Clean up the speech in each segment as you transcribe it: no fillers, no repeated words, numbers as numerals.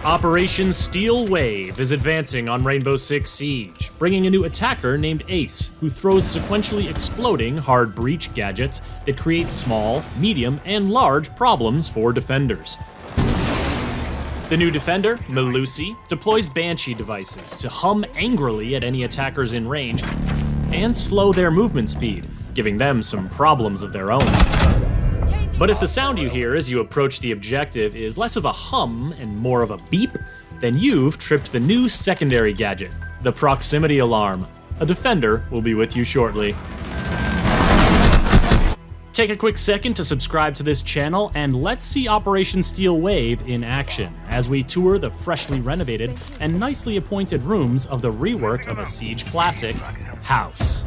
Operation Steel Wave is advancing on Rainbow Six Siege, bringing a new attacker named Ace, who throws sequentially exploding hard breach gadgets that create small, medium, and large problems for defenders. The new defender, *멜루시, deploys Banshee devices to hum angrily at any attackers in range and slow their movement speed, giving them some problems of their own. But if the sound you hear as you approach the objective is less of a hum and more of a beep, then you've tripped the new secondary gadget, the proximity alarm. A defender will be with you shortly. Take a quick second to subscribe to this channel, and let's see Operation Steel Wave in action as we tour the freshly renovated and nicely appointed rooms of the rework of a Siege classic, House.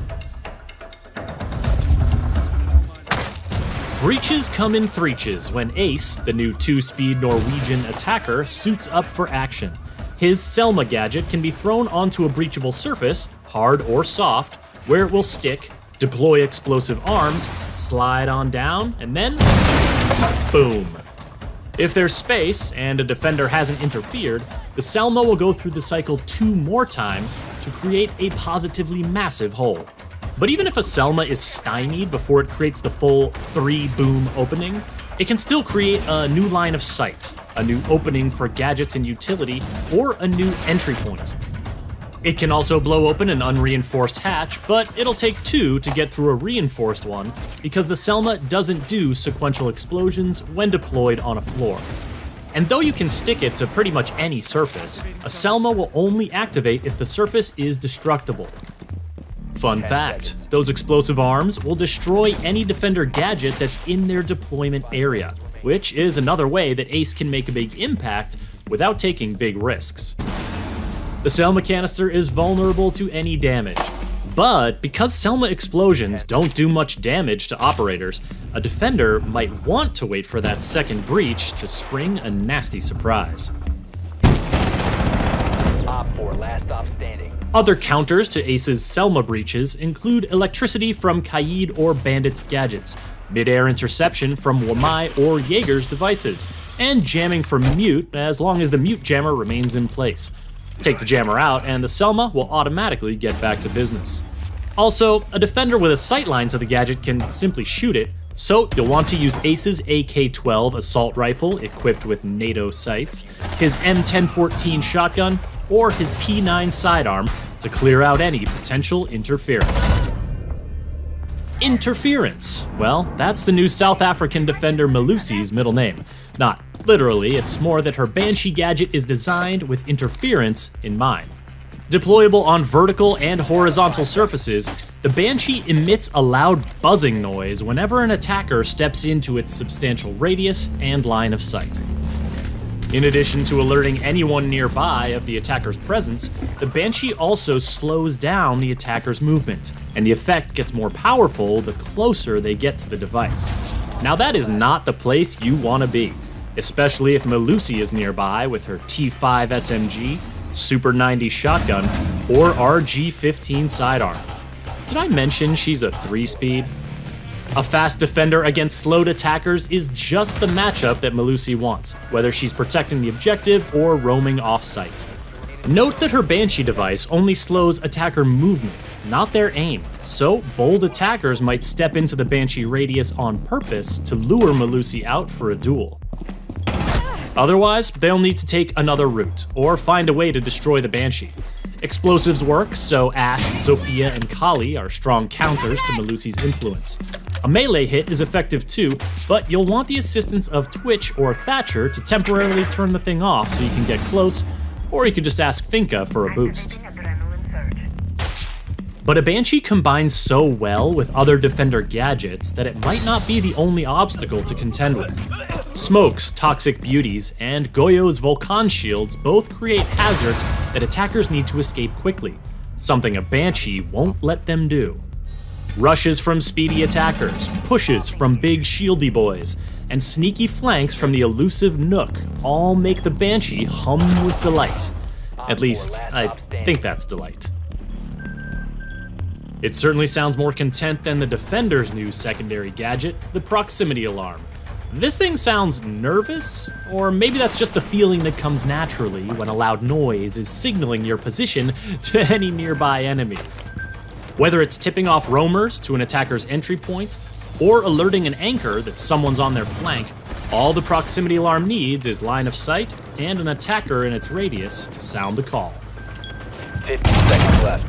Breaches come in threeches when Ace, the new 2-speed Norwegian attacker, suits up for action. His Selma gadget can be thrown onto a breachable surface, hard or soft, where it will stick, deploy explosive arms, slide on down, and then boom. If there's space and a defender hasn't interfered, the Selma will go through the cycle 2 more times to create a positively massive hole. But even if a Selma is stymied before it creates the full 3-boom opening, it can still create a new line of sight, a new opening for gadgets and utility, or a new entry point. It can also blow open an unreinforced hatch, but it'll take 2 to get through a reinforced one because the Selma doesn't do sequential explosions when deployed on a floor. And though you can stick it to pretty much any surface, a Selma will only activate if the surface is destructible. Fun fact, those explosive arms will destroy any defender gadget that's in their deployment area, which is another way that Ace can make a big impact without taking big risks. The Selma canister is vulnerable to any damage, but because Selma explosions don't do much damage to operators, a defender might want to wait for that second breach to spring a nasty surprise. Op 4, last stop standing. Other counters to Ace's Selma breaches include electricity from Kaid or Bandit's gadgets, mid-air interception from Wamai or Jaeger's devices, and jamming from Mute as long as the Mute jammer remains in place. Take the jammer out and the Selma will automatically get back to business. Also, a defender with a sightline to the gadget can simply shoot it, so you'll want to use Ace's AK-12 assault rifle equipped with NATO sights, his M1014 shotgun, or his P9 sidearm to clear out any potential interference. Interference. Well, that's the new South African defender *멜루시's middle name. Not literally, it's more that her Banshee gadget is designed with interference in mind. Deployable on vertical and horizontal surfaces, the Banshee emits a loud buzzing noise whenever an attacker steps into its substantial radius and line of sight. In addition to alerting anyone nearby of the attacker's presence, the Banshee also slows down the attacker's movement, and the effect gets more powerful the closer they get to the device. Now that is not the place you want to be, especially if *멜루시 is nearby with her T5 SMG, Super 90 shotgun, or RG-15 sidearm. Did I mention she's a 3-speed? A fast defender against slowed attackers is just the matchup that *멜루시 wants, whether she's protecting the objective or roaming off-site. Note that her Banshee device only slows attacker movement, not their aim, so bold attackers might step into the Banshee radius on purpose to lure *멜루시 out for a duel. Otherwise, they'll need to take another route, or find a way to destroy the Banshee. Explosives work, so Ashe, Zofia, and Kali are strong counters to *멜루시's influence. A melee hit is effective too, but you'll want the assistance of Twitch or Thatcher to temporarily turn the thing off so you can get close, or you could just ask Finka for a boost. But a Banshee combines so well with other defender gadgets that it might not be the only obstacle to contend with. Smoke's Toxic Beauties and Goyo's Volcan Shields both create hazards that attackers need to escape quickly, something a Banshee won't let them do. Rushes from speedy attackers, pushes from big shieldy boys, and sneaky flanks from the elusive Nook all make the Banshee hum with delight. At least, I think that's delight. It certainly sounds more content than the Defender's new secondary gadget, the proximity alarm. This thing sounds nervous, or maybe that's just the feeling that comes naturally when a loud noise is signaling your position to any nearby enemies. Whether it's tipping off roamers to an attacker's entry point, or alerting an anchor that someone's on their flank, all the proximity alarm needs is line of sight and an attacker in its radius to sound the call. 15 seconds left.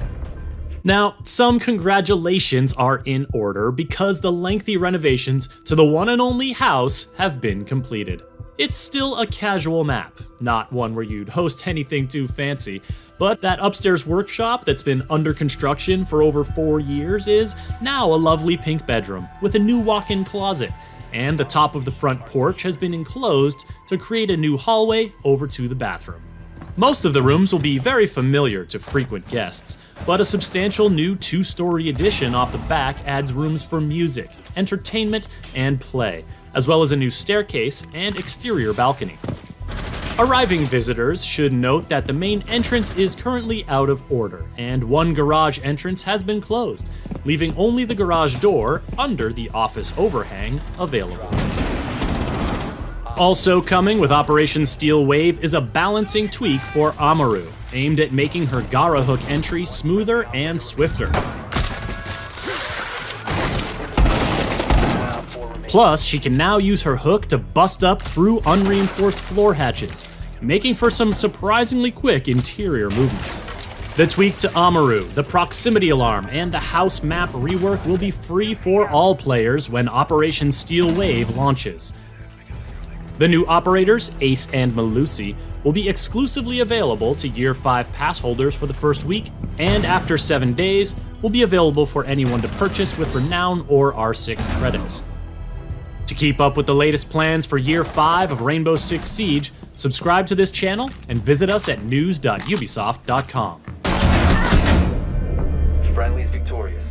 Now, some congratulations are in order because the lengthy renovations to the one and only house have been completed. It's still a casual map, not one where you'd host anything too fancy, but that upstairs workshop that's been under construction for over 4 years is now a lovely pink bedroom with a new walk-in closet, and the top of the front porch has been enclosed to create a new hallway over to the bathroom. Most of the rooms will be very familiar to frequent guests, but a substantial new 2-story addition off the back adds rooms for music, entertainment, and play, as well as a new staircase and exterior balcony. Arriving visitors should note that the main entrance is currently out of order, and one garage entrance has been closed, leaving only the garage door under the office overhang available. Also coming with Operation Steel Wave is a balancing tweak for Amaru, aimed at making her Gara hook entry smoother and swifter. Plus, she can now use her hook to bust up through unreinforced floor hatches, making for some surprisingly quick interior movement. The tweak to Amaru, the proximity alarm, and the house map rework will be free for all players when Operation Steel Wave launches. The new operators, Ace&멜루시, will be exclusively available to Year 5 pass holders for the first week, and after 7 days, will be available for anyone to purchase with Renown or R6 credits. To keep up with the latest plans for Year 5 of Rainbow Six Siege, subscribe to this channel and visit us at news.ubisoft.com. Friendly's victorious.